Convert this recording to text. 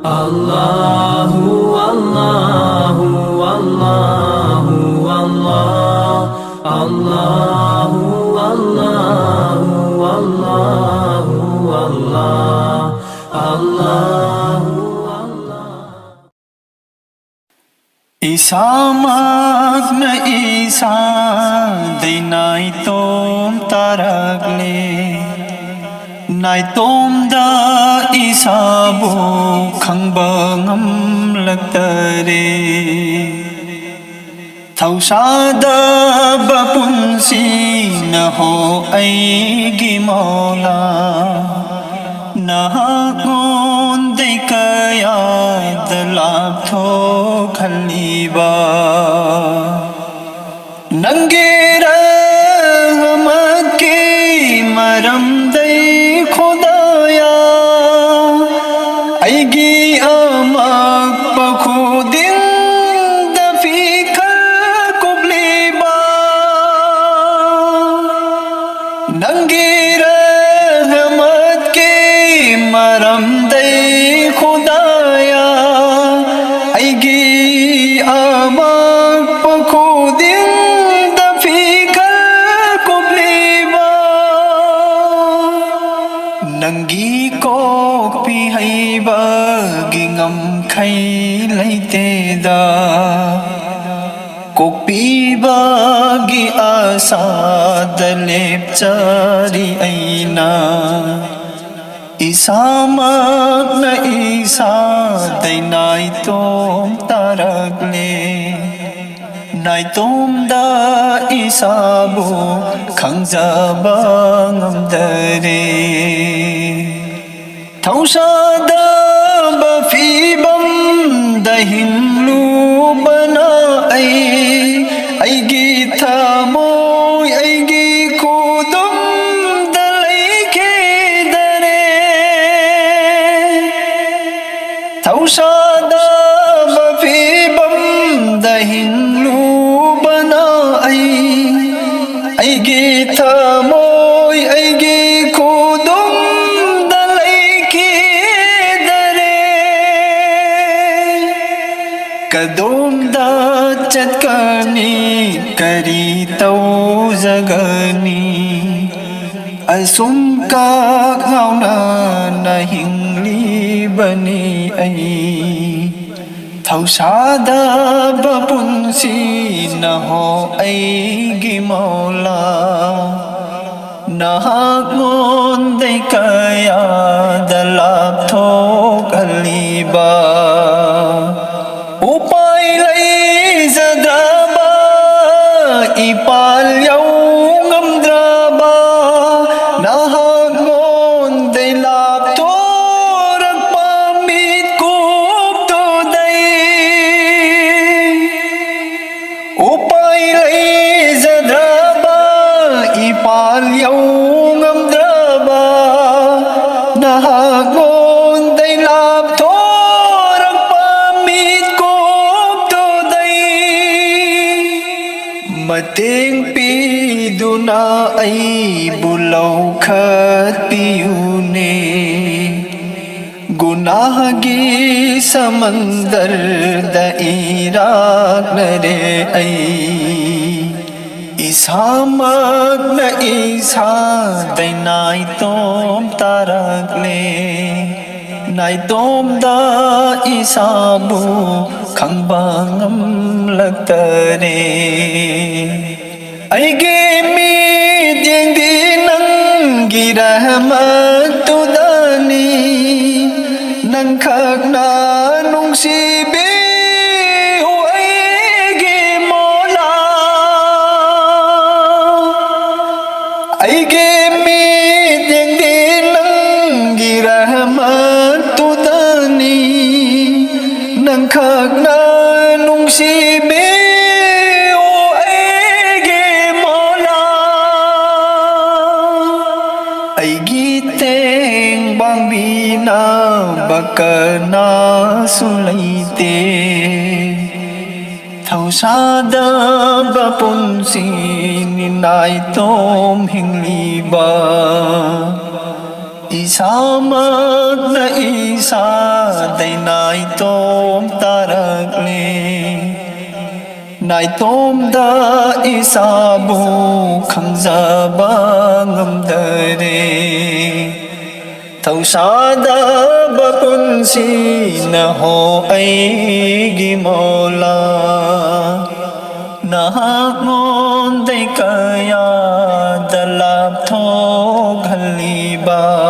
Allahu Allahu Allahu Allah Allahu Allahu Allahu Allah Allahu Isa magna isa day nai tom taragle nai tom da isa bu khang bangam lagtare thau sa da bapun si na ho ai gi maula na ngon dei kaya dalap tho khaliba nangira hamad ki maram dei khudaya aigi amak pakhudin da fikar kubliba nangira hamad ki maram dei khudaya aigi amak pakhudin da fikar kubliba nangi ko pi haiba gingam khai laite da kokpi ba gi asa dalep chari aina isa magna isa day nai tom taragle nai tom da isa bu khangjaba ngamdare thau sa da ba fi bam da himlu bana ai gi tha moi ai gi khudum da lai ke dare thau sa da ba fi bam da himlu bana ai gi tha moi ai gi khudum da lai ke dare kadom da chatkani kari tau zagani asum ka ngauna na hingli bani ai thau sa da bapun si na ho ai gi maula na ngon dei kaya dalap tho khaliba upai lai zadaba ipal yau ngamdraba na ngon dei lap tho rak pamit kup to dai upai lai zadaba ipal yau ngamdraba na ngon dei lap tho mateng piduna ai bulau khat piyune gunah gi samandar da irak nare ai isa magna isa dai nai tom taragle nai tom da isa bu khang bangam lagtare aige mi ding di nang gi rahmat tu dani nang khak na nung si be hu aige mola aige mi ding di nang gi rahmat tu dani nang khak na nung si be bakana sulaite thau sa da bapun si ni nai tom hingli ba Isamak na isa day naitom tarakli Nai tom da isabu khang zaba ngam dare Thau sa da ba punsi na ho ai gi mola Na ngon day kaya dalap thog haliba